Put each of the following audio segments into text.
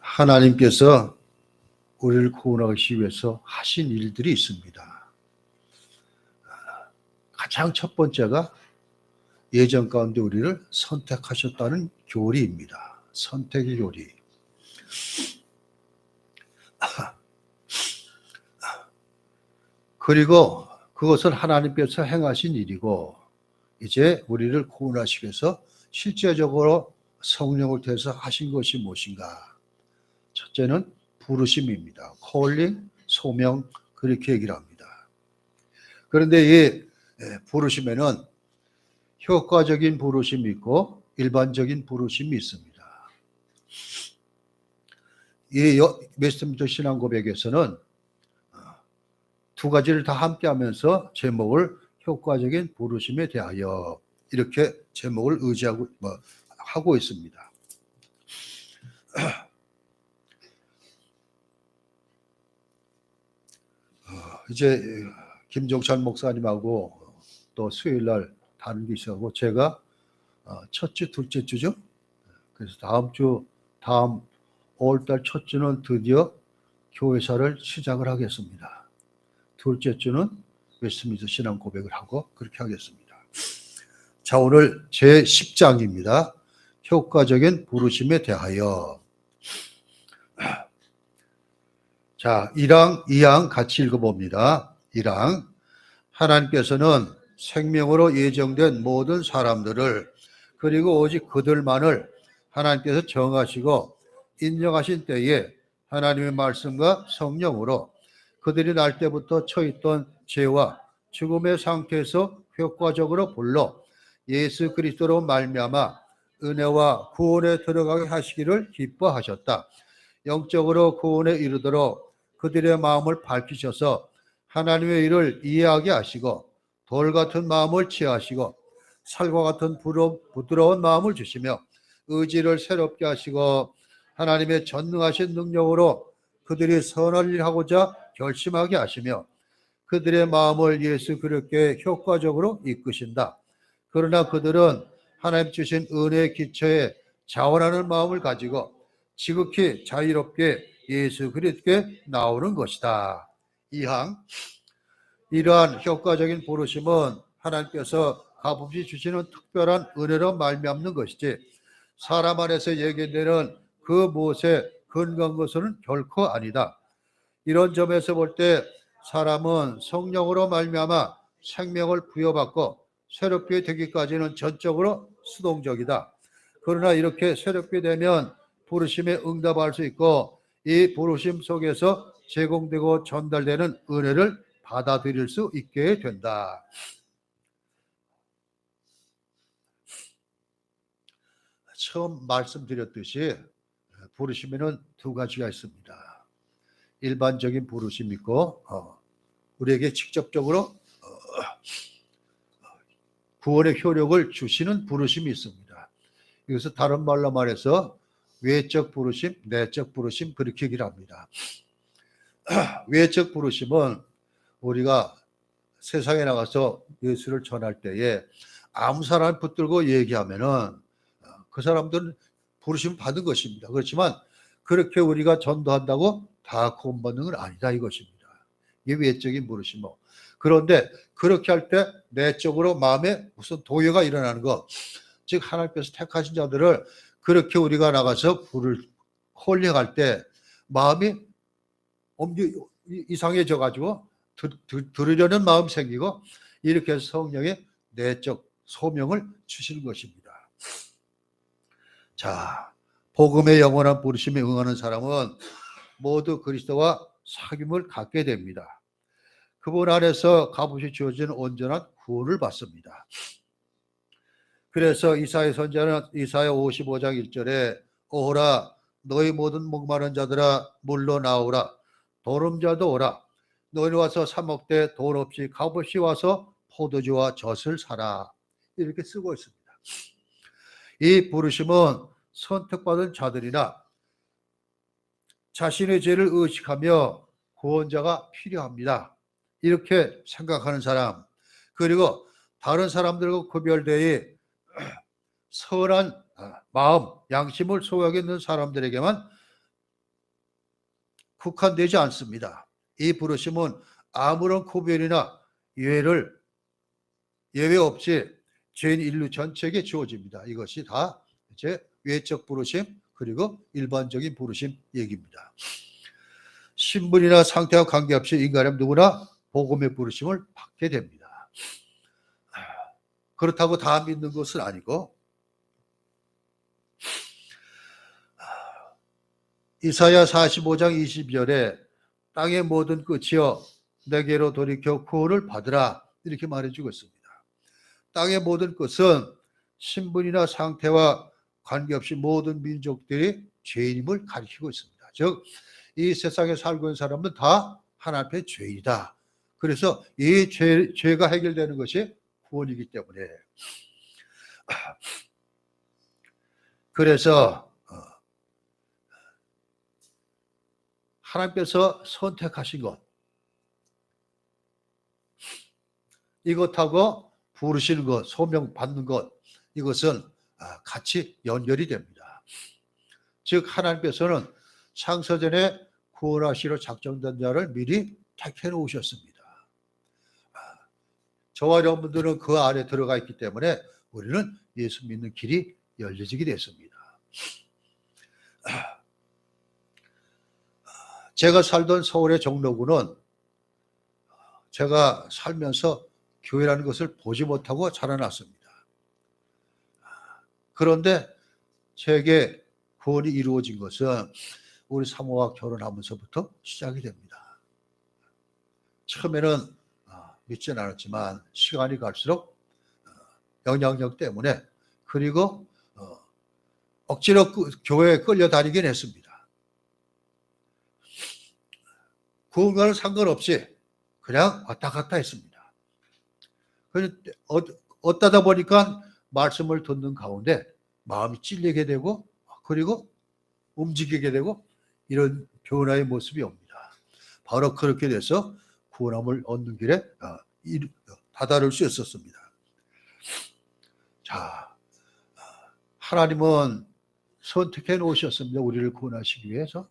하나님께서 우리를 구원하기 위해서 하신 일들이 있습니다. 가장 첫 번째가 예전 가운데 우리를 선택하셨다는 교리입니다. 선택의 교리. 그리고 그것은 하나님께서 행하신 일이고 이제 우리를 구원하시기 위해서 실제적으로 성령을 통해서 하신 것이 무엇인가? 첫째는 부르심입니다. calling, 소명, 그렇게 얘기를 합니다. 그런데 이 부르심에는 효과적인 부르심이 있고 일반적인 부르심이 있습니다. 이 웨스트민스터 신앙 고백에서는 두 가지를 다 함께 하면서 제목을 효과적인 부르심에 대하여 이렇게 제목을 의지하고 하고 있습니다. 이제 김종찬 목사님하고 또 수요일 날 다른 게 있어서 제가 첫 주, 둘째 주죠. 그래서 다음 5월달 첫 주는 드디어 교회사를 시작을 하겠습니다. 둘째 주는 웨스트민스터 신앙 고백을 하고 그렇게 하겠습니다. 자, 오늘 제 10장입니다. 효과적인 부르심에 대하여. 자, 1항, 2항 같이 읽어봅니다. 1항, 하나님께서는 생명으로 예정된 모든 사람들을 그리고 오직 그들만을 하나님께서 정하시고 인정하신 때에 하나님의 말씀과 성령으로 그들이 날 때부터 처했던 죄와 죽음의 상태에서 효과적으로 불러 예수 그리스도로 말미암아 은혜와 구원에 들어가게 하시기를 기뻐하셨다. 영적으로 구원에 이르도록 그들의 마음을 밝히셔서 하나님의 일을 이해하게 하시고 돌 같은 마음을 취하시고 살과 같은 부드러운 마음을 주시며 의지를 새롭게 하시고 하나님의 전능하신 능력으로 그들이 선한 일을 하고자 결심하게 하시며 그들의 마음을 예수 그리스도께 효과적으로 이끄신다. 그러나 그들은 하나님 주신 은혜의 기초에 자원하는 마음을 가지고 지극히 자유롭게 예수 그리스도께 나오는 것이다. 2항, 이러한 효과적인 부르심은 하나님께서 값없이 주시는 특별한 은혜로 말미암는 것이지 사람 안에서 예견되는 그 무엇에 근거한 것은 결코 아니다. 이런 점에서 볼 때 사람은 성령으로 말미암아 생명을 부여받고 새롭게 되기까지는 전적으로 수동적이다. 그러나 이렇게 새롭게 되면 부르심에 응답할 수 있고 이 부르심 속에서 제공되고 전달되는 은혜를 받아들일 수 있게 된다. 처음 말씀드렸듯이 부르심에는 두 가지가 있습니다. 일반적인 부르심이 있고 우리에게 직접적으로 구원의 효력을 주시는 부르심이 있습니다. 이것을 다른 말로 말해서 외적 부르심, 내적 부르심 그렇게 얘기를 합니다. 외적 부르심은 우리가 세상에 나가서 예수를 전할 때에 아무 사람 붙들고 얘기하면은 그 사람들은 부르심 받은 것입니다. 그렇지만 그렇게 우리가 전도한다고 다 구원받는 건 아니다 이것입니다. 이게 외적인 부르심이고 그런데 그렇게 할 때 내적으로 마음에 무슨 도여가 일어나는 것, 즉 하나님께서 택하신 자들을 그렇게 우리가 나가서 불을 콜링할 때 마음이 이상해져 가지고 들으려는 마음 생기고 이렇게 해서 성령의 내적 소명을 주시는 것입니다. 자, 복음의 영원한 부르심에 응하는 사람은 모두 그리스도와 사귐을 갖게 됩니다. 그분 안에서 값없이 주어진 온전한 구원을 받습니다. 그래서 이사야 선지자는 이사야 55장 1절에 오라 너희 모든 목마른 자들아 물러 나오라 도름자도 오라 너희 와서 사 먹되 돈 없이 값없이 와서 포도주와 젖을 사라 이렇게 쓰고 있습니다. 이 부르심은 선택받은 자들이나 자신의 죄를 의식하며 구원자가 필요합니다. 이렇게 생각하는 사람 그리고 다른 사람들과 구별되어 선한 마음, 양심을 소유하게 있는 사람들에게만 국한되지 않습니다. 이 부르심은 아무런 구별이나 예외 없이 죄인 인류 전체에게 주어집니다. 이것이 다 이제 외적 부르심 그리고 일반적인 부르심 얘기입니다. 신분이나 상태와 관계없이 인간은 누구나 복음의 부르심을 받게 됩니다. 그렇다고 다 믿는 것은 아니고 이사야 45장 22절에 땅의 모든 끝이여 내게로 돌이켜 구원을 받으라 이렇게 말해주고 있습니다. 땅의 모든 끝은 신분이나 상태와 관계없이 모든 민족들이 죄인임을 가리키고 있습니다. 즉 이 세상에 살고 있는 사람은 다 하나님 앞에 죄이다. 그래서 이 죄가 해결되는 것이 구원이기 때문에 그래서 하나님께서 선택하신 것 이것하고 부르시는 것, 소명 받는 것 이것은 같이 연결이 됩니다. 즉 하나님께서는 창세전에 구원하시러 작정된 자를 미리 택해 놓으셨습니다. 저와 여러분들은 그 안에 들어가 있기 때문에 우리는 예수 믿는 길이 열려지게 됐습니다. 제가 살던 서울의 종로구는 제가 살면서 교회라는 것을 보지 못하고 자라났습니다. 그런데 제게 구원이 이루어진 것은 우리 사모와 결혼하면서부터 시작이 됩니다. 처음에는 믿지는 않았지만 시간이 갈수록 영향력 때문에 그리고 억지로 교회에 끌려다니긴 했습니다. 구원과는 상관없이 그냥 왔다 갔다 했습니다. 어떠다 보니까 말씀을 듣는 가운데 마음이 찔리게 되고 그리고 움직이게 되고 이런 변화의 모습이 옵니다. 바로 그렇게 돼서 구원함을 얻는 길에 다다를 수 있었습니다. 자, 하나님은 선택해 놓으셨습니다. 우리를 구원하시기 위해서.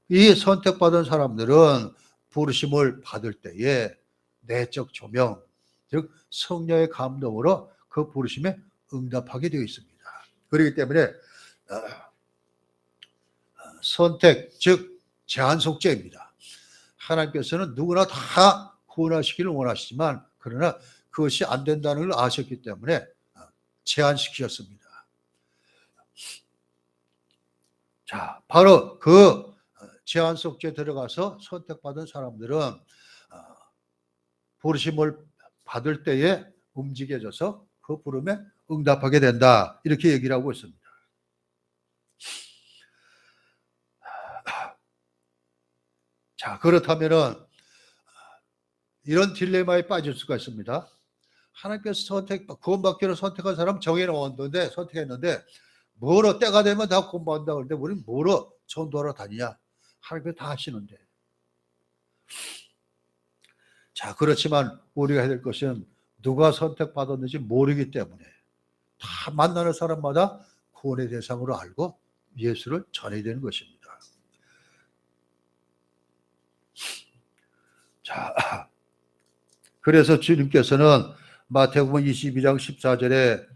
이 선택받은 사람들은 부르심을 받을 때에 내적 조명, 즉 성령의 감동으로 그 부르심에 응답하게 되어 있습니다. 그렇기 때문에 선택, 즉 제한 속죄입니다. 하나님께서는 누구나 다 구원하시기를 원하시지만 그러나 그것이 안 된다는 걸 아셨기 때문에 제한시키셨습니다. 자, 바로 그 제한 속죄에 들어가서 선택받은 사람들은 부르심을 받을 때에 움직여져서 그 부름에 응답하게 된다. 이렇게 얘기를 하고 있습니다. 자, 그렇다면은 이런 딜레마에 빠질 수가 있습니다. 하나님께서 구원받기로 선택한 사람 정해놓았는데 선택했는데 뭐로 때가 되면 다 구원받는다 그러는데 우리는 뭐로 전도하러 다니냐? 하나님께서 다 하시는데. 자, 그렇지만 우리가 해야 될 것은 누가 선택받았는지 모르기 때문에 다 만나는 사람마다 구원의 대상으로 알고 예수를 전해야 되는 것입니다. 자, 그래서 주님께서는 마태복음 22장 14절에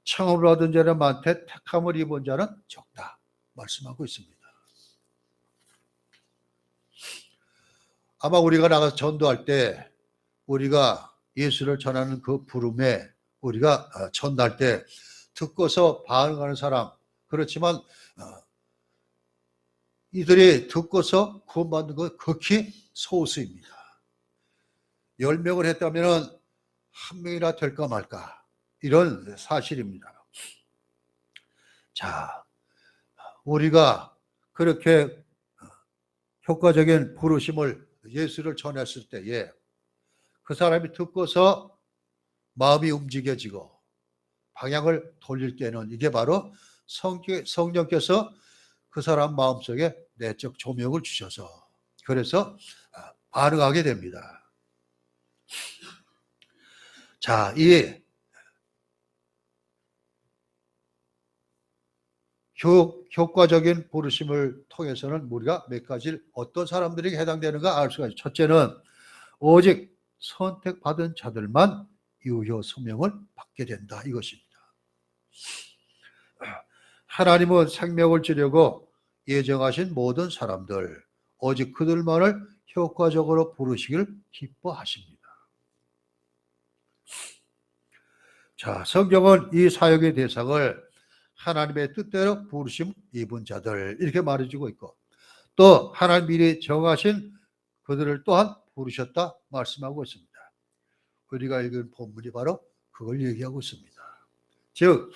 청함을 받은 자는 많되 택함을 입은 자는 적다 말씀하고 있습니다. 아마 우리가 나가서 전도할 때 우리가 예수를 전하는 그 부름에 우리가 전할 때 듣고서 반응하는 사람 그렇지만 이들이 듣고서 구원받는 건 극히 소수입니다. 10명을 했다면 한 명이나 될까 말까 이런 사실입니다. 자, 우리가 그렇게 효과적인 부르심을 예수를 전했을 때에 그 사람이 듣고서 마음이 움직여지고 방향을 돌릴 때는 이게 바로 성령께서 그 사람 마음속에 내적 조명을 주셔서 그래서 반응하게 됩니다. 자, 이 효과적인 부르심을 통해서는 우리가 몇 가지 어떤 사람들에게 해당되는가 알 수가 있어요. 첫째는 오직 선택받은 자들만 유효 소명을 받게 된다 이것입니다. 하나님은 생명을 주려고 예정하신 모든 사람들 오직 그들만을 효과적으로 부르시기를 기뻐하십니다. 자, 성경은 이 사역의 대상을 하나님의 뜻대로 부르심 입은 자들 이렇게 말해주고 있고 또 하나님 미리 정하신 그들을 또한 부르셨다 말씀하고 있습니다. 우리가 읽은 본문이 바로 그걸 얘기하고 있습니다. 즉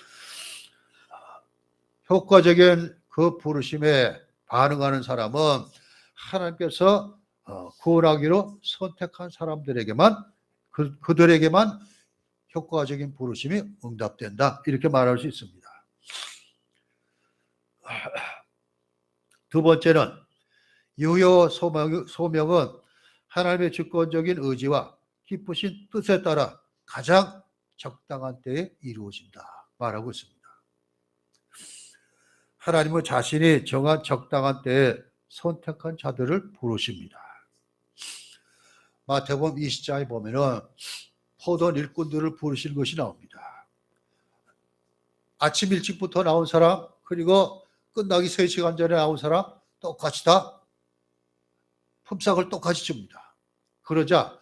효과적인 그 부르심에 반응하는 사람은 하나님께서 구원하기로 선택한 사람들에게만 그들에게만 효과적인 부르심이 응답된다 이렇게 말할 수 있습니다. 두 번째는 유효 소명은 하나님의 주권적인 의지와 기쁘신 뜻에 따라 가장 적당한 때에 이루어진다 말하고 있습니다. 하나님은 자신이 정한 적당한 때에 선택한 자들을 부르십니다. 마태복음 20장에 보면은 포도원 일꾼들을 부르시는 것이 나옵니다. 아침 일찍부터 나온 사람 그리고 끝나기 3시간 전에 나온 사람 똑같이 다 품삯을 똑같이 줍니다. 그러자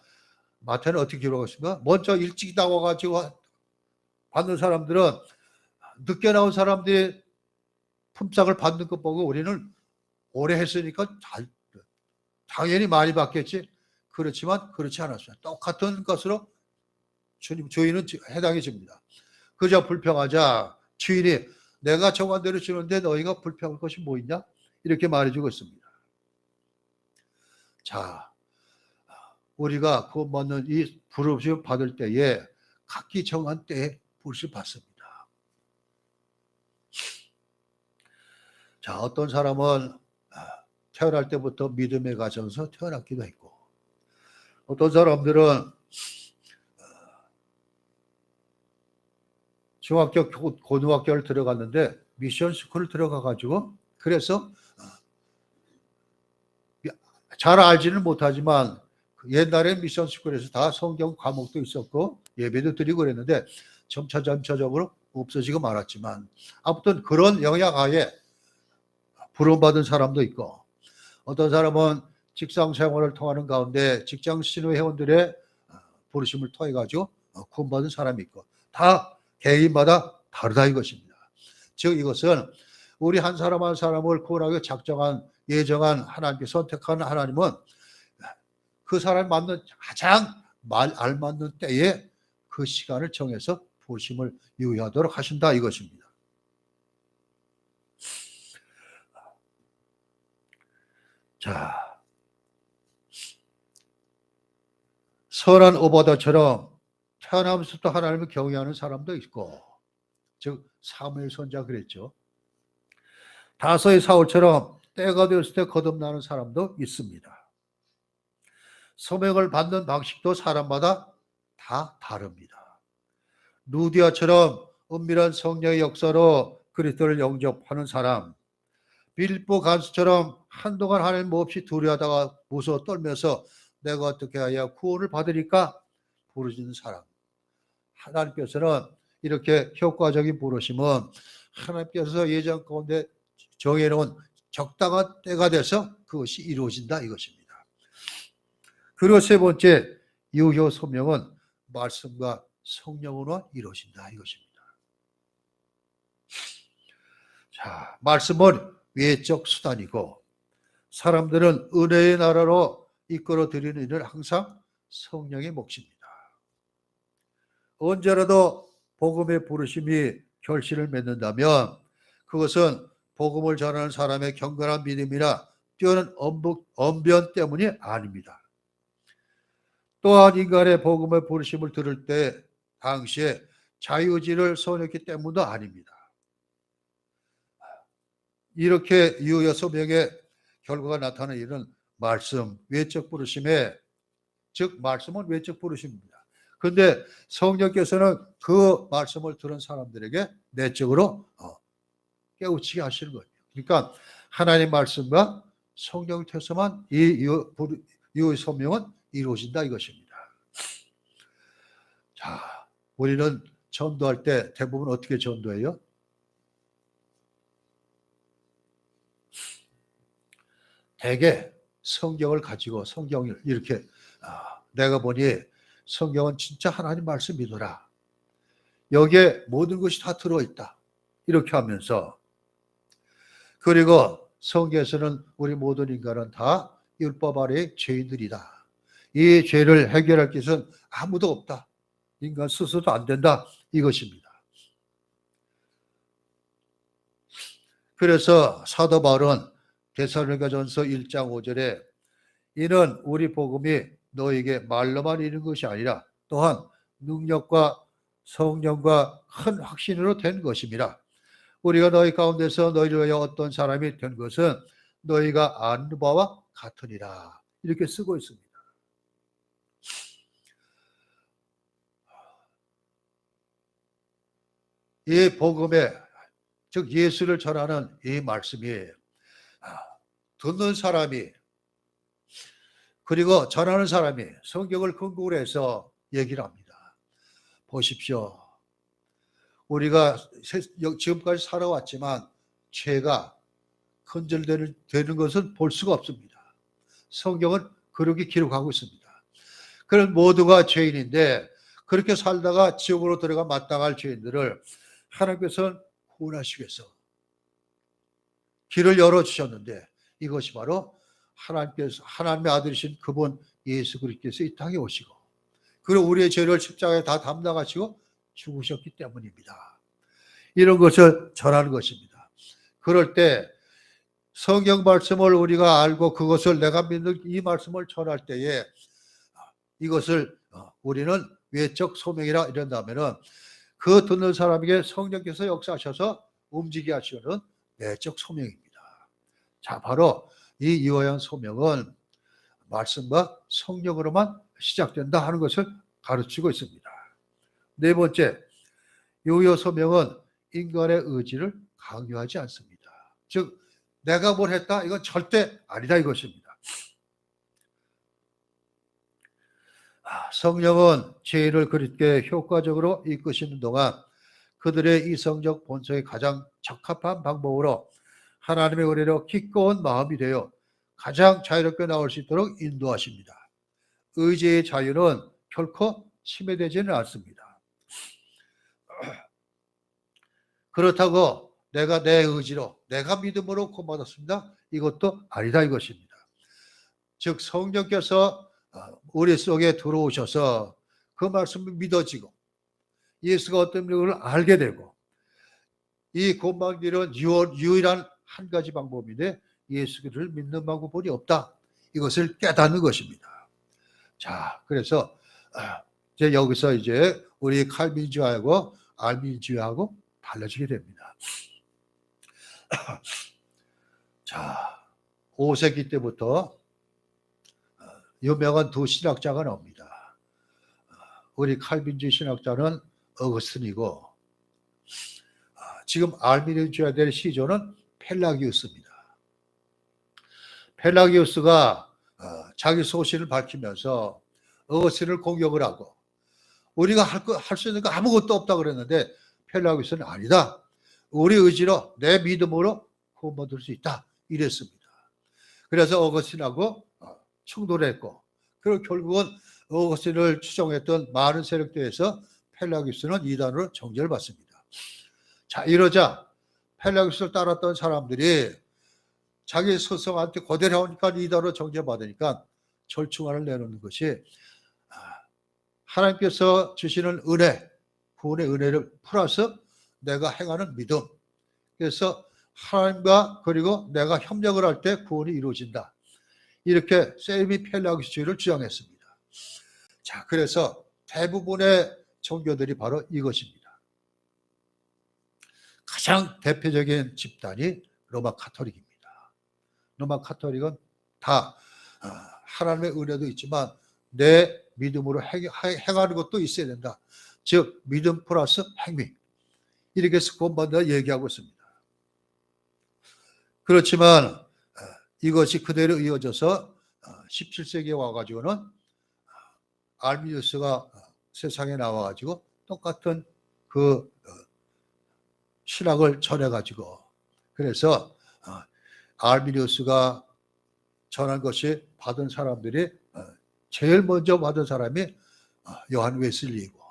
마태는 어떻게 기록했습니까? 먼저 일찍 나와가지고 받는 사람들은 늦게 나온 사람들이 품삯을 받는 것 보고 우리는 오래 했으니까 당연히 많이 받겠지. 그렇지만 그렇지 않았어요. 똑같은 것으로 주인은 해당해 줍니다. 그저 불평하자 주인이 내가 정한 대로 주는데 너희가 불평할 것이 뭐 있냐? 이렇게 말해주고 있습니다. 자, 우리가 구원받는 이 부르심 받을 때에 각기 정한 때에 부르심 받습니다. 자, 어떤 사람은 태어날 때부터 믿음의 가정에서 태어났기도 했고 어떤 사람들은 중학교, 고등학교를 들어갔는데 미션 스쿨을 들어가가지고 그래서 잘 알지는 못하지만 옛날에 미션 스쿨에서 다 성경 과목도 있었고 예배도 드리고 그랬는데 점차적으로 없어지고 말았지만 아무튼 그런 영향하에 부름받은 사람도 있고 어떤 사람은 직장 생활을 통하는 가운데 직장 신우 회원들의 부르심을 통해 가지고 구원받은 사람이 있고 다 개인마다 다르다 이것입니다. 즉 이것은 우리 한 사람 한 사람을 구원하기 작정한 예정한 하나님께 선택한 하나님은 그 사람 맞는 가장 알맞는 때에 그 시간을 정해서 부르심을 유효하도록 하신다 이것입니다. 자, 선한 오바다처럼 태어나면서부터 하나님을 경외하는 사람도 있고 즉 사무엘 선지자 그랬죠. 다소의 사울처럼 때가 되었을 때 거듭나는 사람도 있습니다. 소명을 받는 방식도 사람마다 다 다릅니다. 루디아처럼 은밀한 성령의 역사로 그리스도를 영접하는 사람, 빌보 간수처럼 한동안 하나님 없이 두려워하다가 무서워 떨면서 내가 어떻게 해야 구원을 받으리까 부르짖는 사람. 하나님께서는 이렇게 효과적인 부르심은 하나님께서 예정 가운데 정해놓은 적당한 때가 돼서 그것이 이루어진다 이것입니다. 그리고 세 번째 유효 소명은 말씀과 성령으로 이루어진다 이것입니다. 자, 말씀은 외적 수단이고 사람들은 은혜의 나라로 이끌어 드리는 일은 항상 성령의 몫입니다. 언제라도 복음의 부르심이 결실을 맺는다면 그것은 복음을 전하는 사람의 경건한 믿음이나 뛰어난 언변 때문이 아닙니다. 또한 인간의 복음의 부르심을 들을 때 당시에 자유의지를 선했기 때문도 아닙니다. 이렇게 유효 소명의 결과가 나타나는 일은 말씀, 외적 부르심에 즉 말씀은 외적 부르심입니다. 그런데 성령께서는 그 말씀을 들은 사람들에게 내적으로 깨우치게 하시는 거예요. 그러니까 하나님 말씀과 성령 통해서만 이 소명은 이루어진다 이것입니다. 자, 우리는 전도할 때 대부분 어떻게 전도해요? 대개 성경을 가지고 성경을 이렇게 내가 보니 성경은 진짜 하나님 말씀이더라. 여기에 모든 것이 다 들어있다. 이렇게 하면서 그리고 성경에서는 우리 모든 인간은 다 율법 아래의 죄인들이다. 이 죄를 해결할 것은 아무도 없다. 인간 스스로도 안 된다. 이것입니다. 그래서 사도 바울은 데살로니가전서 1장 5절에 이는 우리 복음이 너에게 말로만 이르는 것이 아니라 또한 능력과 성령과 큰 확신으로 된 것입니다. 우리가 너희 가운데서 너희를 위하여 어떤 사람이 된 것은 너희가 아는 바와 같으니라. 이렇게 쓰고 있습니다. 이 복음에 즉 예수를 전하는 이 말씀이 듣는 사람이 그리고 전하는 사람이 성경을 근거로 해서 얘기를 합니다. 보십시오. 우리가 지금까지 살아왔지만 죄가 근절되는 것은 볼 수가 없습니다. 성경은 그렇게 기록하고 있습니다. 그런 모두가 죄인인데 그렇게 살다가 지옥으로 들어가 마땅할 죄인들을 하나님께서는 구원하시기 위해서 길을 열어주셨는데 이것이 바로 하나님의 아들이신 그분 예수 그리스도께서 이 땅에 오시고 그리고 우리의 죄를 십자가에 다 담당하시고 죽으셨기 때문입니다. 이런 것을 전하는 것입니다. 그럴 때 성경 말씀을 우리가 알고 그것을 내가 믿는 이 말씀을 전할 때에 이것을 우리는 외적 소명이라 이런다면은 그 듣는 사람에게 성령께서 역사하셔서 움직이게 하시는 내적 소명입니다. 자, 바로 이 이화연 소명은 말씀과 성령으로만 시작된다 하는 것을 가르치고 있습니다. 네 번째, 이화 소명은 인간의 의지를 강요하지 않습니다. 즉, 내가 뭘 했다? 이건 절대 아니다 이것입니다. 성령은 죄인을 그리스도께 효과적으로 이끄시는 동안 그들의 이성적 본성에 가장 적합한 방법으로 하나님의 은혜로 기꺼운 마음이 되어 가장 자유롭게 나올 수 있도록 인도하십니다. 의지의 자유는 결코 침해되지는 않습니다. 그렇다고 내가 내 의지로 내가 믿음으로 구원받았습니다. 이것도 아니다 이것입니다. 즉 성령께서 우리 속에 들어오셔서 그 말씀이 믿어지고 예수가 어떤 분을 알게 되고 이 구원받기는 유일한 한 가지 방법인데 예수를 믿는 방법이 없다. 이것을 깨닫는 것입니다. 자, 그래서 이제 여기서 이제 우리 칼빈주의하고 알민주의하고 달라지게 됩니다. 자, 5세기 때부터 유명한 두 신학자가 나옵니다. 우리 칼빈주의 신학자는 어거스틴이고 지금 알미니주의자들의 시조는 펠라기우스입니다. 펠라기우스가 자기 소신을 밝히면서 어거스틴을 공격을 하고 우리가 할 수 있는 거 아무것도 없다 그랬는데 펠라기우스는 아니다. 우리 의지로 내 믿음으로 구원받을 수 있다. 이랬습니다. 그래서 어거스틴하고 충돌을 했고 그리고 결국은 어거스틴을 추종했던 많은 세력들에서 펠라기우스는 이단으로 정죄를 받습니다. 자, 이러자 펠라기우스를 따랐던 사람들이 자기 스승한테 거절하니까 이단으로 정죄받으니까 절충안을 내놓는 것이 하나님께서 주시는 은혜, 구원의 은혜를 플러스 내가 행하는 믿음. 그래서 하나님과 그리고 내가 협력을 할 때 구원이 이루어진다. 이렇게 세미 펠라기우스주의를 주장했습니다. 자, 그래서 대부분의 종교들이 바로 이것입니다. 가장 대표적인 집단이 로마 카톨릭입니다. 로마 카톨릭은 다 하나님의 은혜도 있지만 내 믿음으로 행하는 것도 있어야 된다. 즉 믿음 플러스 행위. 이렇게 해서 구원받는다 얘기하고 있습니다. 그렇지만 이것이 그대로 이어져서 17세기에 와가지고는 알비누스가 세상에 나와가지고 똑같은 그 신학을 전해가지고, 그래서 알비누스가 전한 것이 받은 사람들이 제일 먼저 받은 사람이 요한 웨슬리이고,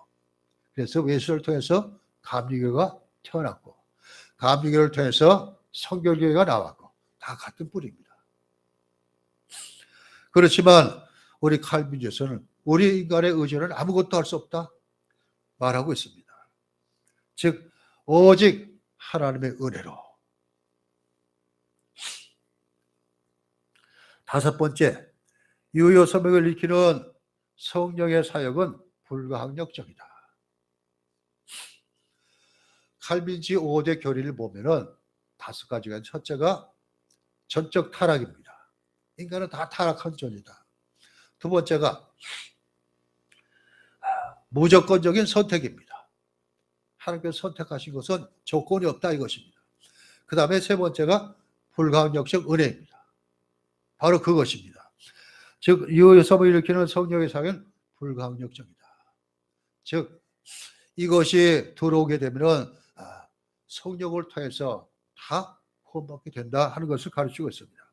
그래서 웨슬리를 통해서 감리교가 태어났고, 감리교를 통해서 성결교회가 나왔고, 다 같은 뿌리입니다. 그렇지만 우리 칼빈주에서는 우리 인간의 의지는 아무것도 할 수 없다 말하고 있습니다. 즉 오직 하나님의 은혜로. 다섯 번째, 유효 서명을 일으키는 성령의 사역은 불가항력적이다. 칼빈지 5대 교리를 보면은 다섯 가지가, 첫째가 전적 타락입니다. 인간은 다 타락한 존이다. 두 번째가 무조건적인 선택입니다. 하나님께서 선택하신 것은 조건이 없다 이것입니다. 그 다음에 세 번째가 불가항력적 은혜입니다. 바로 그것입니다. 즉 유효 서명을 일으키는 성령의 사역은 불가항력적이다. 즉 이것이 들어오게 되면은 성령을 통해서 다 구원받게 된다 하는 것을 가르치고 있습니다.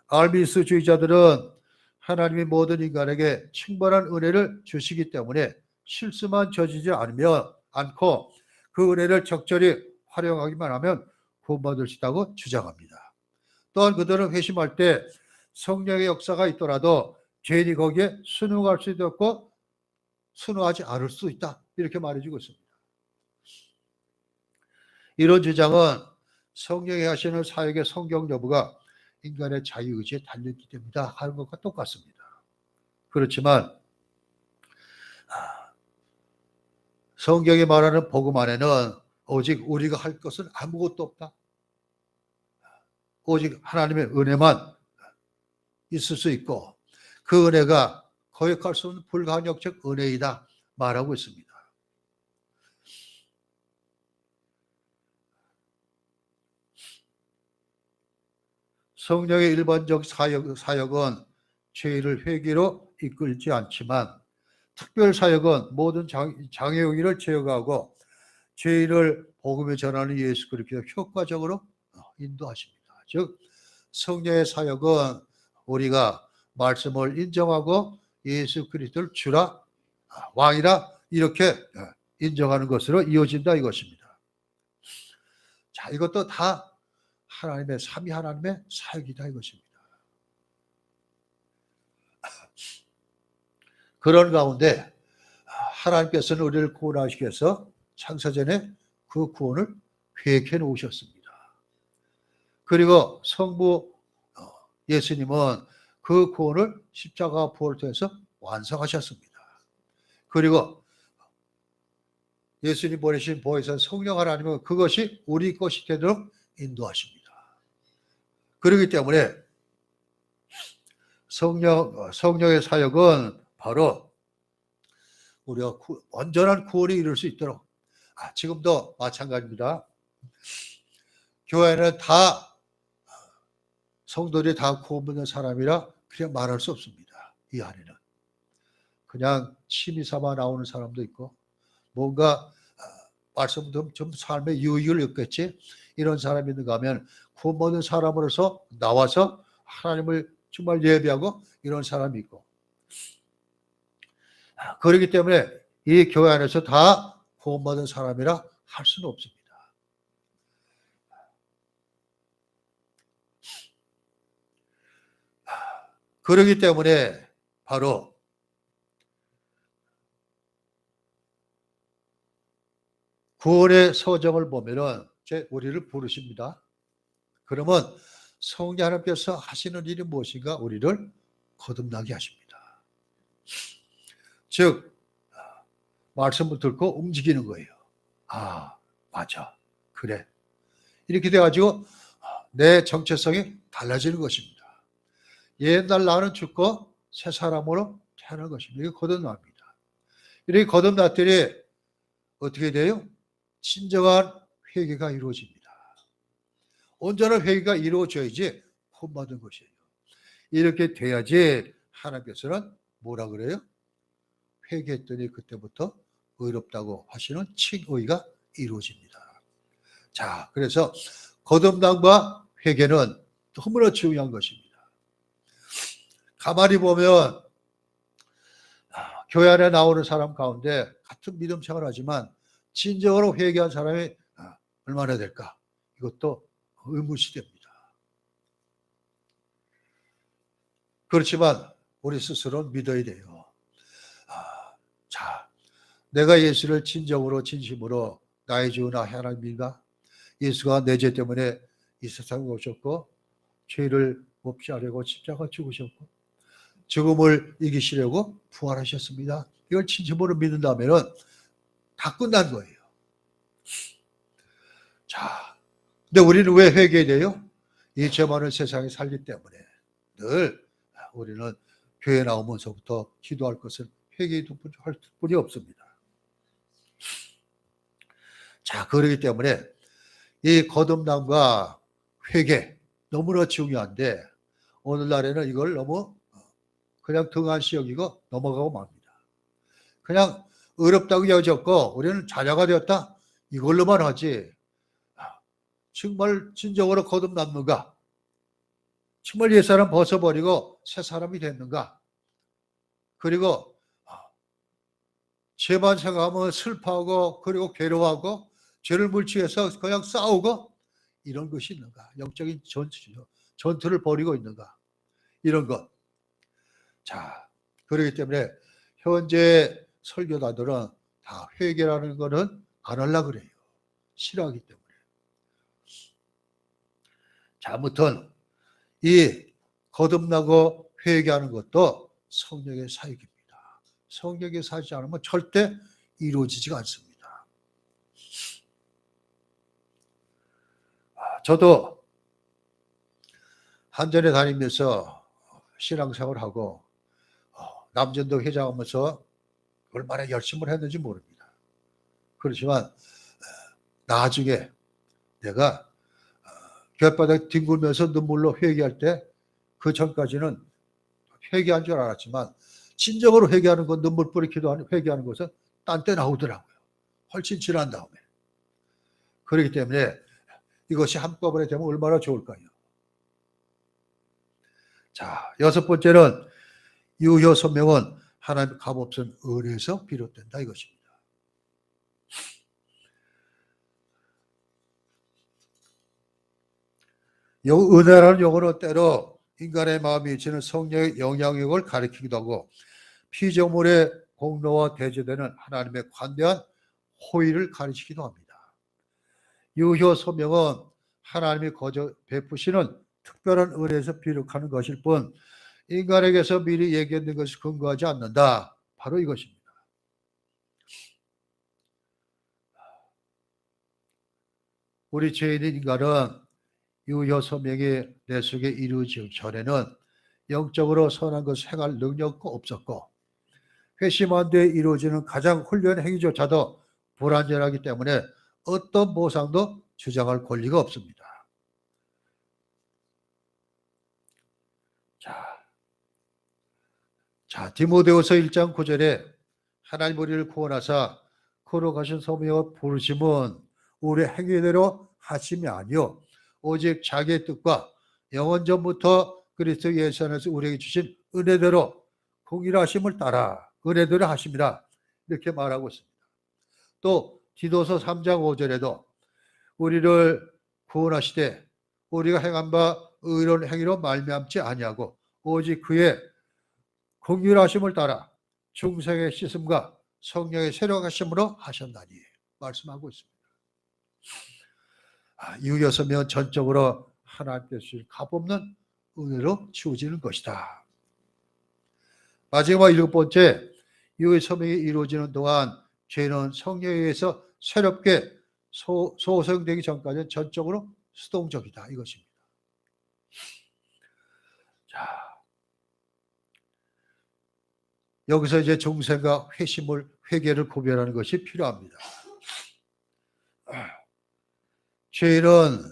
알비누스주의자들은 하나님이 모든 인간에게 충분한 은혜를 주시기 때문에 실수만 저지지 않고 그 은혜를 적절히 활용하기만 하면 구원받을 수 있다고 주장합니다. 또한 그들은 회심할 때 성령의 역사가 있더라도 죄인이 거기에 순응할 수도 없고 순응하지 않을 수 있다 이렇게 말해주고 있습니다. 이런 주장은 성령이 하시는 사역의 성경 여부가 인간의 자유의지에 달려있기 때문이다 하는 것과 똑같습니다. 그렇지만 성경이 말하는 복음 안에는 오직 우리가 할 것은 아무것도 없다. 오직 하나님의 은혜만 있을 수 있고 그 은혜가 거역할 수 없는 불가항력적 은혜이다 말하고 있습니다. 성령의 일반적 사역은 죄를 회개로 이끌지 않지만 특별 사역은 모든 장애용의를 제어하고 죄를 복음에 전하는 예수 그리스도를 효과적으로 인도하십니다. 즉 성령의 사역은 우리가 말씀을 인정하고 예수 그리스도를 주라 왕이라 이렇게 인정하는 것으로 이어진다 이것입니다. 자, 이것도 다 하나님의 삼위 하나님의 사역이다 이것입니다. 그런 가운데 하나님께서는 우리를 구원하시기 위해서 창세전에 그 구원을 계획해 놓으셨습니다. 그리고 성부 예수님은 그 구원을 십자가 부활을 통해서 완성하셨습니다. 그리고 예수님 보내신 보혜사 성령 하나님은 그것이 우리 것이 되도록 인도하십니다. 그렇기 때문에 성령의 사역은 바로 우리가 온전한 구원에 이룰 수 있도록 지금도 마찬가지입니다. 교회는 다 성도들이 다 구원받는 사람이라 그냥 말할 수 없습니다. 이 안에는 그냥 취미 삼아 나오는 사람도 있고 뭔가 말씀도 좀 삶의 유익을 얻겠지 이런 사람이 있는가 하면 구원받는 사람으로서 나와서 하나님을 정말 예배하고 이런 사람이 있고 그렇기 때문에 이 교회 안에서 다 구원받은 사람이라 할 수는 없습니다. 그렇기 때문에 바로 구원의 서정을 보면은 우리를 부르십니다. 그러면 성령 하나님께서 하시는 일이 무엇인가 우리를 거듭나게 하십니다. 즉 말씀을 듣고 움직이는 거예요. 맞아 그래 이렇게 돼가지고 내 정체성이 달라지는 것입니다. 옛날 나는 죽고 새 사람으로 태어난 것입니다. 이게 거듭납니다. 이렇게 거듭났더니 어떻게 돼요? 진정한 회개가 이루어집니다. 온전한 회개가 이루어져야지 본받은 것이에요. 이렇게 돼야지 하나님께서는 뭐라 그래요? 회개했더니 그때부터 의롭다고 하시는 칭의가 이루어집니다. 자, 그래서 거듭남과 회개는 너무나 중요한 것입니다. 가만히 보면 교회 안에 나오는 사람 가운데 같은 믿음 생활하지만 진정으로 회개한 사람이 얼마나 될까? 이것도 의문시됩니다. 그렇지만 우리 스스로는 믿어야 돼요. 자, 내가 예수를 진정으로 진심으로 나의 주나 하나님인가? 예수가 내 죄 때문에 이 세상에 오셨고 죄를 없이하려고 십자가 죽으셨고 죽음을 이기시려고 부활하셨습니다. 이걸 진심으로 믿는다면 다 끝난 거예요. 자, 근데 우리는 왜 회개해야 돼요? 이 죄 많은 세상에 살기 때문에 늘 우리는 교회 나오면서부터 기도할 것은 회개할 뿐이 없습니다. 자, 그렇기 때문에 이 거듭남과 회개 너무나 중요한데 오늘날에는 이걸 너무 그냥 등한시 여기고 넘어가고 맙니다. 그냥 의롭다고 여겼고 우리는 자녀가 되었다 이걸로만 하지 정말 진정으로 거듭났는가? 정말 옛사람 벗어버리고 새 사람이 됐는가? 그리고 죄만 생각하면 슬퍼하고 그리고 괴로워하고 죄를 물치해서 그냥 싸우고 이런 것이 있는가? 영적인 전투를 벌이고 있는가? 이런 것. 자, 그렇기 때문에 현재 설교자들은 다 회개라는 거는 안 하려고 그래요. 싫어하기 때문에. 자, 아무튼 이 거듭나고 회개하는 것도 성령의 사역입니다. 성령의 사역이 않으면 절대 이루어지지가 않습니다. 저도 한전에 다니면서 신앙생활을 하고 남전도 회장하면서 얼마나 열심히 했는지 모릅니다. 그렇지만 나중에 내가 곁바닥 뒹굴면서 눈물로 회개할 때 그 전까지는 회개한 줄 알았지만 진정으로 회개하는 건 눈물 뿌리 기도하는 회개하는 것은 딴 때 나오더라고요. 훨씬 지난 다음에. 그렇기 때문에 이것이 한꺼번에 되면 얼마나 좋을까요? 자, 여섯 번째는 유효 소명은 하나님의 값없는 은혜에서 비롯된다 이것입니다. 은혜라는 용어는 때로 인간의 마음이 지는 성령의 영향력을 가리키기도 하고 피조물의 공로와 대조되는 하나님의 관대한 호의를 가리키기도 합니다. 유효 소명은 하나님이 거저 베푸시는 특별한 은혜에서 비롯하는 것일 뿐 인간에게서 미리 예견된 것을 근거하지 않는다. 바로 이것입니다. 우리 죄인인 인간은 유효 소명이 내 속에 이루어지기 전에는 영적으로 선한 것을 행할 능력도 없었고 회심한 뒤에 이루어지는 가장 훌륭한 행위조차도 불완전하기 때문에 어떤 보상도 주장할 권리가 없습니다. 자, 디모데후서 1장 9절에 하나님 우리를 구원하사 거룩하신 소명과 부르심은 우리 행위대로 하심이 아니요 오직 자기의 뜻과 영원 전부터 그리스도 예수 안에서 우리에게 주신 은혜대로 공의하심을 따라 은혜대로 하심이라 이렇게 말하고 있습니다. 또 디도서 3장 5절에도 우리를 구원하시되 우리가 행한 바 의로운 행위로 말미암지 아니하고 오직 그의 공의하심을 따라 중생의 씻음과 성령의 새로하심으로 하셨나니 말씀하고 있습니다. 유효 소명은 전적으로 하나님께서 주신 값없는 은혜로 주어지는 것이다. 마지막 일곱 번째, 유효 소명이 이루어지는 동안 죄는 성령에 의해서 새롭게 소생되기 전까지는 전적으로 수동적이다 이것입니다. 자, 여기서 이제 중생과 회개를 구별하는 것이 필요합니다. 죄인은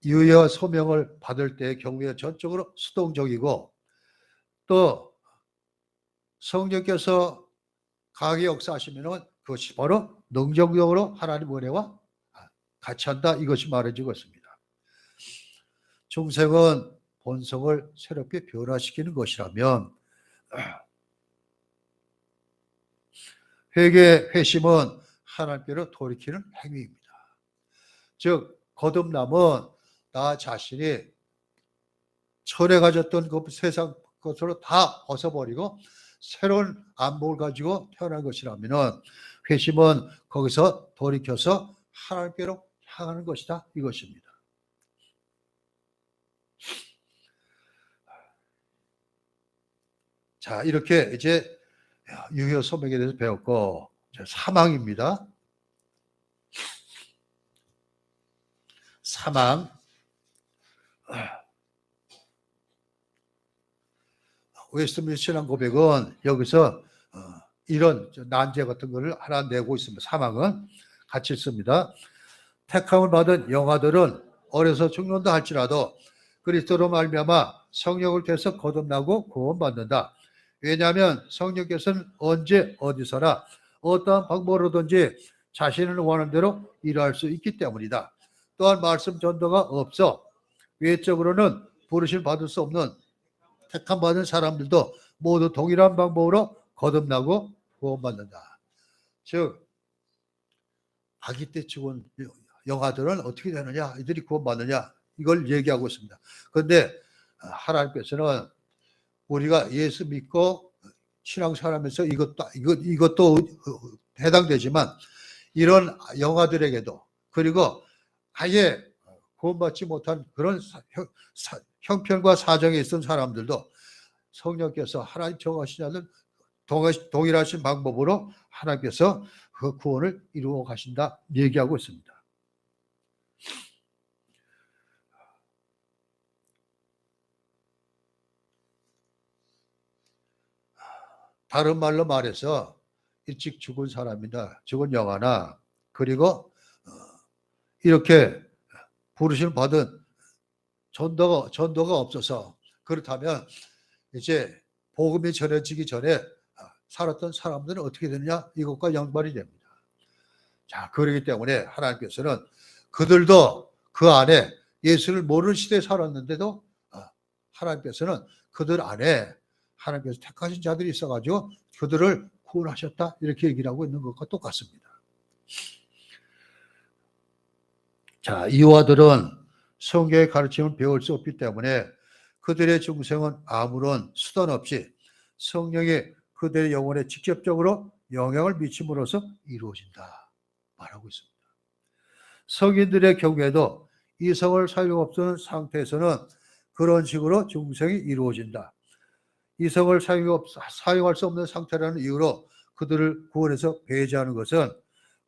유효 소명을 받을 때의 경우에 전적으로 수동적이고 또 성령께서 강하게 역사하시면은 그것이 바로 능동적으로 하나님 은혜와 같이 한다 이것이 말해지고 있습니다. 중생은 본성을 새롭게 변화시키는 것이라면 회개, 회심은 하나님께로 돌이키는 행위입니다. 즉 거듭남은 나 자신이 전에 가졌던 그 세상 것으로 다 벗어버리고 새로운 안목을 가지고 태어난 것이라면 회심은 거기서 돌이켜서 하나님께로 향하는 것이다 이것입니다. 자, 이렇게 이제 유효 소명에 대해서 배웠고 사망입니다. 사망. 웨스트민스터 신앙 고백은 여기서 이런 난제 같은 것을 하나 내고 있습니다. 사망은 같이 있습니다. 택함을 받은 영아들은 어려서 죽는다 할지라도 그리스도로 말미암아 성령을 통해서 거듭나고 구원받는다. 왜냐하면 성령께서는 언제 어디서나 어떠한 방법으로든지 자신을 원하는 대로 일할 수 있기 때문이다. 또한 말씀 전도가 없어 외적으로는 부르심 받을 수 없는 택함 받은 사람들도 모두 동일한 방법으로 거듭나고 구원받는다. 즉 아기 때 죽은 영아들은 어떻게 되느냐, 이들이 구원받느냐 이걸 얘기하고 있습니다. 그런데 하나님께서는 우리가 예수 믿고 신앙생활하면서 이것도 해당되지만 이런 영아들에게도 그리고 아예 구원받지 못한 그런 형편과 사정에 있던 사람들도 성령께서 하나님 정하시냐는 동일하신 방법으로 하나님께서 그 구원을 이루어 가신다 얘기하고 있습니다. 다른 말로 말해서 일찍 죽은 사람이나 죽은 영아나 그리고 이렇게 부르심을 받은 전도가 없어서 그렇다면 이제 복음이 전해지기 전에 살았던 사람들은 어떻게 되느냐 이것과 연관이 됩니다. 자, 그렇기 때문에 하나님께서는 그들도 그 안에 예수를 모르는 시대에 살았는데도 하나님께서는 그들 안에 하나님께서 택하신 자들이 있어가지고 그들을 구원하셨다 이렇게 얘기를 하고 있는 것과 똑같습니다. 자, 이와들은 성경의 가르침을 배울 수 없기 때문에 그들의 중생은 아무런 수단 없이 성령이 그들의 영혼에 직접적으로 영향을 미침으로써 이루어진다 말하고 있습니다. 성인들의 경우에도 이성을 사용없는 상태에서는 그런 식으로 중생이 이루어진다. 이성을 사용할 수 없는 상태라는 이유로 그들을 구원해서 배제하는 것은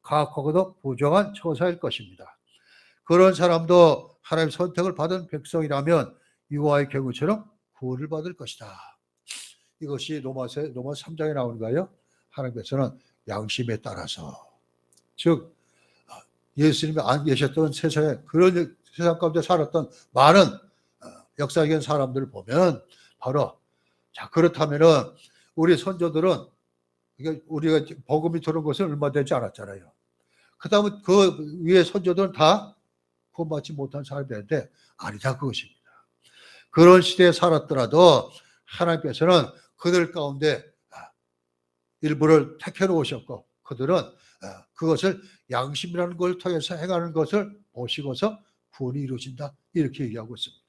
가혹하고도 부정한 처사일 것입니다. 그런 사람도 하나님의 선택을 받은 백성이라면 유아의 경우처럼 구원을 받을 것이다. 이것이 로마서 3장에 나오는가요? 하나님께서는 양심에 따라서 즉 예수님이 안 계셨던 세상에 그런 세상 가운데 살았던 많은 역사적인 사람들을 보면 바로 자 그렇다면은 우리 선조들은 우리가 복음이 들은 것은 얼마 되지 않았잖아요. 그다음에 그 위에 선조들은 다 구원받지 못한 사람들인데 아니다 그것입니다. 그런 시대에 살았더라도 하나님께서는 그들 가운데 일부를 택해 놓으셨고 그들은 그것을 양심이라는 걸 통해서 행하는 것을 보시고서 구원이 이루어진다 이렇게 얘기하고 있습니다.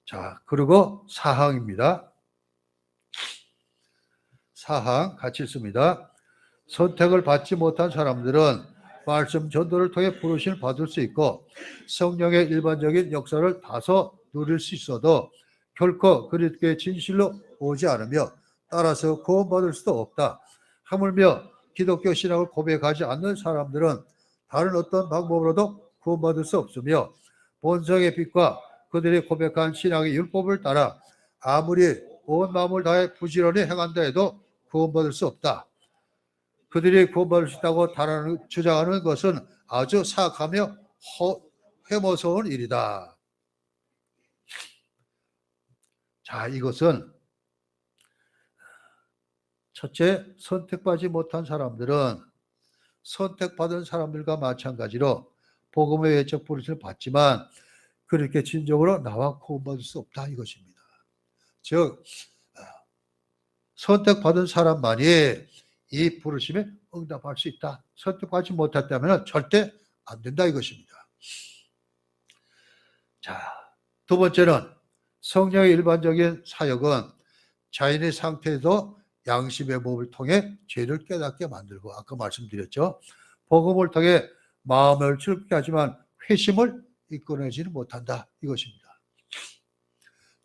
자 그리고 사항입니다. 사항 같이 있습니다. 선택을 받지 못한 사람들은 말씀 전도를 통해 부르심을 받을 수 있고 성령의 일반적인 역사를 다소 누릴 수 있어도 결코 그리스도의 진실로 오지 않으며 따라서 구원받을 수도 없다. 하물며 기독교 신앙을 고백하지 않는 사람들은 다른 어떤 방법으로도 구원받을 수 없으며 본성의 빛과 그들이 고백한 신앙의 율법을 따라 아무리 온 마음을 다해 부지런히 행한다 해도 구원받을 수 없다. 그들이 구원받을 수 있다고 주장하는 것은 아주 사악하며 헤머서운 일이다. 자, 이것은 첫째, 선택받지 못한 사람들은 선택받은 사람들과 마찬가지로 복음의 외적 부르심을 받지만 그렇게 진정으로 나와 구원받을 수 없다 이것입니다. 즉 선택받은 사람만이 이 부르심에 응답할 수 있다. 선택받지 못했다면 절대 안 된다 이것입니다. 자, 두 번째는 성령의 일반적인 사역은 자연의 상태에도 양심의 몸을 통해 죄를 깨닫게 만들고 아까 말씀드렸죠. 복음을 통해 마음을 즐겁게 하지만 회심을 이끌어내지는 못한다 이것입니다.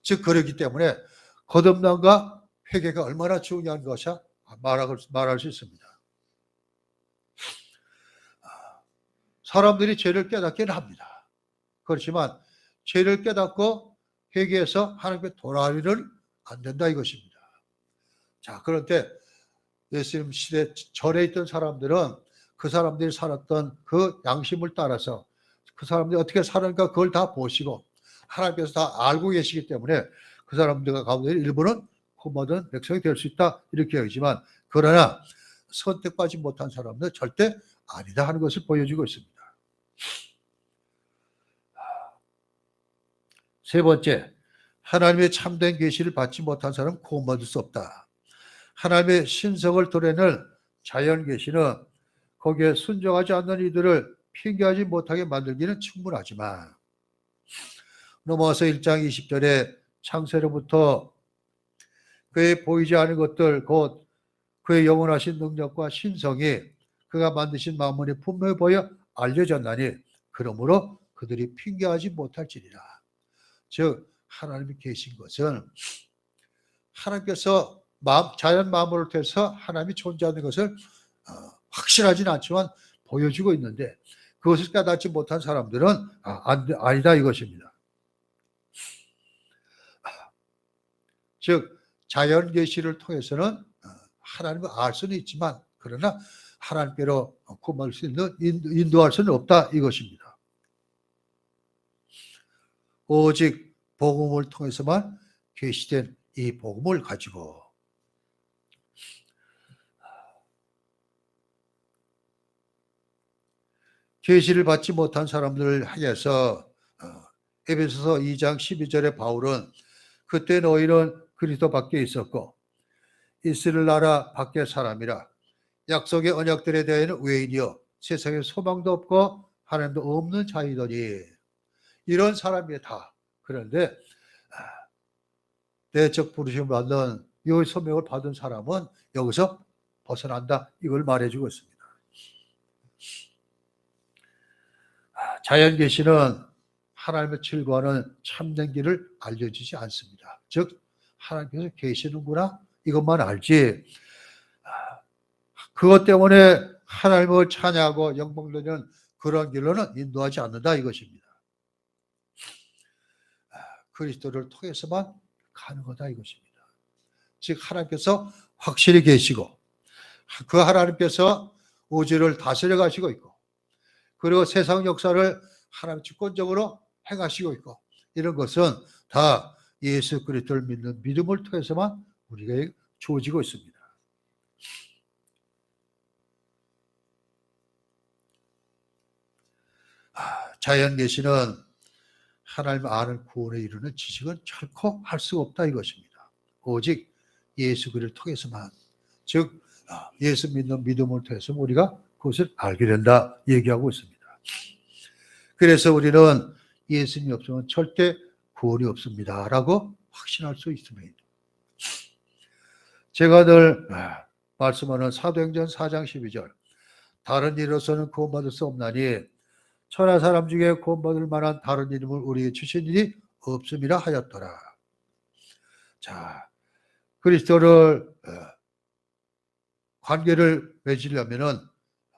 즉 그렇기 때문에 거듭남과 회개가 얼마나 중요한 것이야 말할 수 있습니다. 사람들이 죄를 깨닫기는 합니다. 그렇지만 죄를 깨닫고 회개해서 하나님께 돌아가기는 안 된다 이것입니다. 자, 그런데 예수님 시대 전에 있던 사람들은 그 사람들이 살았던 그 양심을 따라서 그 사람들이 어떻게 살았는가 그걸 다 보시고 하나님께서 다 알고 계시기 때문에 그 사람들 가운데 일부는 구원받은 백성이 될 수 있다 이렇게 여기지만 그러나 선택받지 못한 사람들은 절대 아니다 하는 것을 보여주고 있습니다. 세 번째, 하나님의 참된 계시를 받지 못한 사람은 구원받을 수 없다. 하나님의 신성을 드러내는 자연 계시는 거기에 순종하지 않는 이들을 핑계하지 못하게 만들기는 충분하지만 넘어와서 1장 20절에 창세로부터 그의 보이지 않은 것들 곧 그의 영원하신 능력과 신성이 그가 만드신 만물이 분명히 보여 알려졌나니 그러므로 그들이 핑계하지 못할지니라. 즉 하나님이 계신 것은 하나님께서 자연 만물을 통해서 하나님이 존재하는 것을 확실하지는 않지만 보여주고 있는데 그것을 깨닫지 못한 사람들은 아니다 이것입니다. 즉 자연 계시를 통해서는 하나님을 알 수는 있지만 그러나 하나님께로 구원할 수 있는 인도할 수는 없다 이것입니다. 오직 복음을 통해서만 계시된 이 복음을 가지고 계시를 받지 못한 사람들을 향해서 에베소서 2장 12절에 바울은 그때 너희는 그리스도 밖에 있었고 이스라엘 나라 밖의 사람이라 약속의 언약들에 대하여는 외인이요 세상에 소망도 없고 하나님도 없는 자이더니 이런 사람이 다 그런데 내적 부르심을 받는 이 소명을 받은 사람은 여기서 벗어난다 이걸 말해주고 있습니다. 자연 계시는 하나님의 즐거워하는 참된 길을 알려주지 않습니다. 즉 하나님께서 계시는구나 이것만 알지 그것 때문에 하나님을 찬양하고 영광 돌리는 그런 길로는 인도하지 않는다 이것입니다. 그리스도를 통해서만 가는 거다 이것입니다. 즉 하나님께서 확실히 계시고 그 하나님께서 우주를 다스려 가시고 있고 그리고 세상 역사를 하나님 주권적으로 행하시고 있고 이런 것은 다 예수 그리스도를 믿는 믿음을 통해서만 우리가 주어지고 있습니다. 자연 계시는 하나님 아는 구원에 이르는 지식은 결코 할 수가 없다 이것입니다. 오직 예수 그리스도를 통해서만 즉 예수 믿는 믿음을 통해서 우리가 그것을 알게 된다 얘기하고 있습니다. 그래서 우리는 예수님이 없으면 절대 구원이 없습니다 라고 확신할 수 있습니다. 제가 늘 말씀하는 사도행전 4장 12절 다른 일로서는 구원받을 수 없나니 천하 사람 중에 구원받을 만한 다른 이름을 우리에게 주신 일이 없음이라 하였더라. 자, 그리스도를 관계를 맺으려면은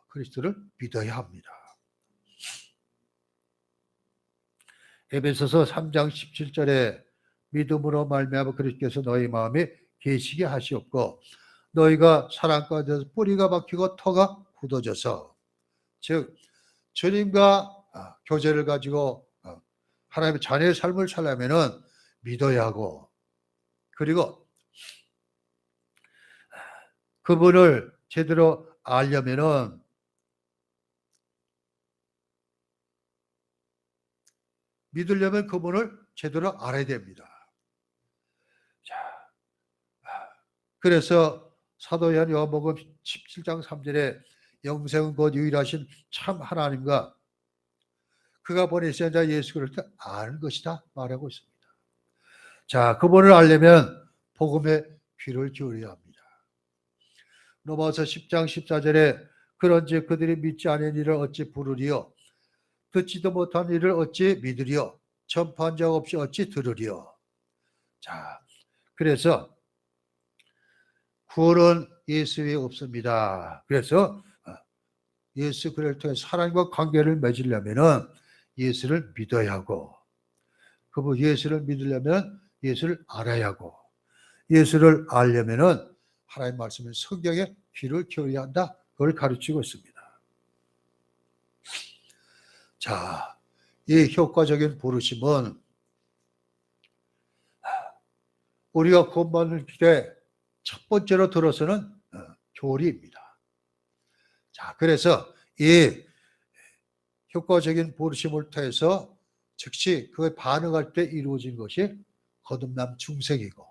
그리스도를 믿어야 합니다. 에베소서 3장 17절에 믿음으로 말미암아 그리스도께서 너희 마음에 계시게 하시옵고 너희가 사랑 가운데서 뿌리가 박히고 터가 굳어져서 즉 주님과 교제를 가지고 하나님의 자녀의 삶을 살려면은 믿어야 하고, 그리고 그분을 제대로 알려면은 믿으려면 그분을 제대로 알아야 됩니다. 자, 그래서 사도 요한복음 17장 3절에 영생은 곧 유일하신 참 하나님과 그가 보내신 자 예수 그리스도를 아는 것이다 말하고 있습니다. 자, 그분을 알려면 복음에 귀를 기울여야 합니다. 로마서 10장 14절에 그런즉 그들이 믿지 않은 이를 어찌 부르리요 듣지도 못한 이를 어찌 믿으리요 전파한 자 없이 어찌 들으리요. 자, 그래서 구원은 예수 위에 없습니다. 그래서 예수 그리스도를 통해 하나님과 관계를 맺으려면은 예수를 믿어야 하고, 그분 예수를 믿으려면 예수를 알아야 하고, 예수를 알려면은 하나님 말씀인 성경에 귀를 기울여야 한다. 그걸 가르치고 있습니다. 자, 이 효과적인 부르심은 우리가 구원받는 길에 첫 번째로 들어서는 교리입니다. 자, 그래서 이 효과적인 부르심을 통해서 즉시 그에 반응할 때 이루어진 것이 거듭남 중생이고,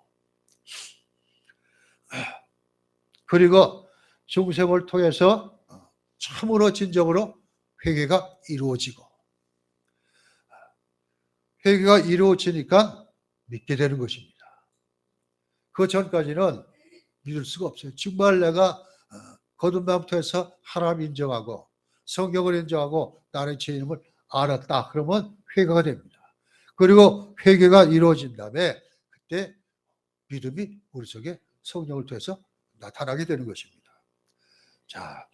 그리고 중생을 통해서 참으로 진정으로 회개가 이루어지고, 회개가 이루어지니까 믿게 되는 것입니다. 그 전까지는 믿을 수가 없어요. 정말 내가 거듭남 통해서 하나님 인정하고 성경을 인정하고 나의 죄인임을 알았다. 그러면 회개가 됩니다. 그리고 회개가 이루어진 다음에 그때 믿음이 우리 속에 성령을 통해서 나타나게 되는 것입니다. 자,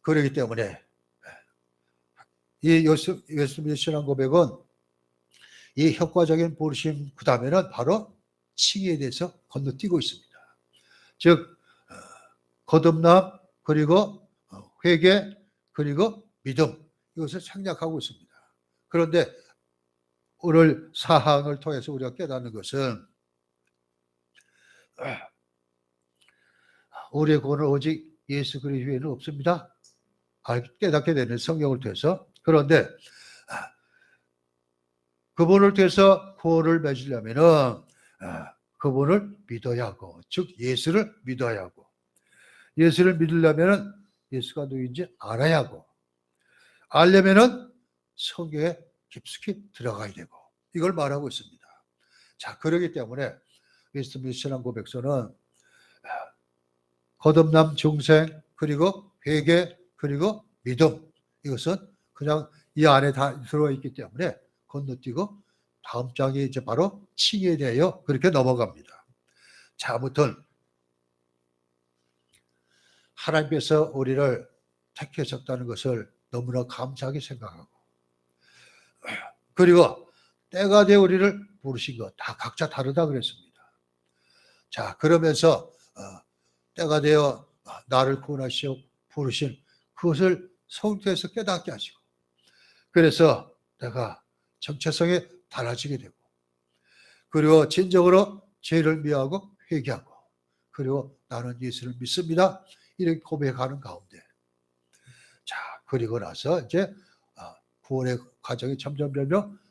그렇기 때문에 이 예수님의 신앙 고백은 이 효과적인 부르심 그 다음에는 바로 칭의에 대해서 건너뛰고 있습니다. 즉 거듭남 그리고 회개 그리고 믿음, 이것을 생략하고 있습니다. 그런데 오늘 사항을 통해서 우리가 깨닫는 것은 우리의 구원은 오직 예수 그리스도 외에는 없습니다. 깨닫게 되는 성경을 통해서. 그런데 그분을 통해서 구원을 맺으려면은 그분을 믿어야 하고, 즉 예수를 믿어야 하고, 예수를 믿으려면은 예수가 누구인지 알아야 하고, 알려면은 성경에 깊숙이 들어가야 되고, 이걸 말하고 있습니다. 자, 그렇기 때문에 예수님의 신앙 고백서는 거듭남 중생 그리고 회개 그리고 믿음, 이것은 그냥 이 안에 다 들어있기 때문에 건너뛰고 다음 장이 이제 바로 칭의에 대하여 그렇게 넘어갑니다. 자, 아무튼 하나님께서 우리를 택하셨다는 것을 너무나 감사하게 생각하고, 그리고 때가 되어 우리를 부르신 것 다 각자 다르다 그랬습니다. 자, 그러면서 때가 되어 나를 구원하시어 부르신 그것을 성도에서 깨닫게 하시고, 그래서 내가 정체성에 달라지게 되고, 그리고 진정으로 죄를 미워하고 회개하고, 그리고 나는 예수를 믿습니다. 이렇게 고백하는 가운데, 자, 그리고 나서 이제 구원의 과정이 점점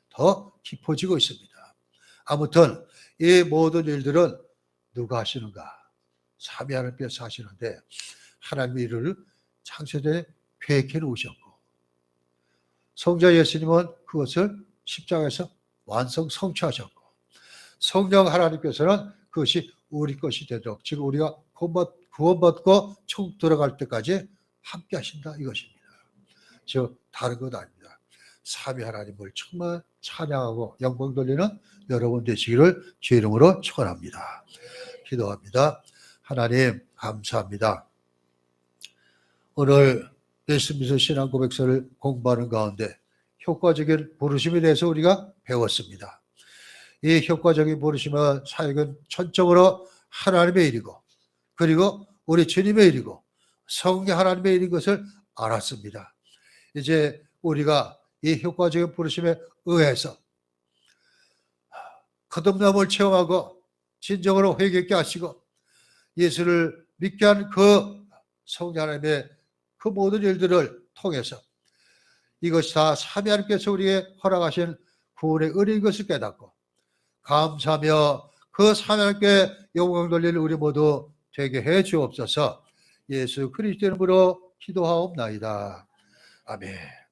더 깊어지고 있습니다. 아무튼 이 모든 일들은 누가 하시는가? 삼위 하나님께서 하시는데, 하나님의 일을 창세전에 계획해 놓으셨고, 성자 예수님은 그것을 십자가에서 성취하셨고, 성령 하나님께서는 그것이 우리 것이 되도록, 지금 우리가 구원받고 총 들어갈 때까지 함께 하신다 이것입니다. 즉 다른 것 아닙니다. 삼위 하나님을 정말 찬양하고 영광 돌리는 여러분 되시기를 주의 이름으로 축원합니다. 기도합니다. 하나님 감사합니다. 오늘 예수 믿음 신앙 고백서를 공부하는 가운데 효과적인 부르심에 대해서 우리가 배웠습니다. 이 효과적인 부르심은 사역은 전적으로 하나님의 일이고, 그리고 우리 주님의 일이고, 성령 하나님의 일인 것을 알았습니다. 이제 우리가 이 효과적인 부르심에 의해서 거듭남을 체험하고 진정으로 회개케 하시고 예수를 믿게 한 그 성령 하나님의 그 모든 일들을 통해서 이것이 다 삼위 하나님께서 우리에게 허락하신 구원의 은혜인 것을 깨닫고 감사하며 그 삼위 하나님께 영광 돌리는 우리 모두 되게 해 주옵소서. 예수 그리스도 이름으로 기도하옵나이다. 아멘.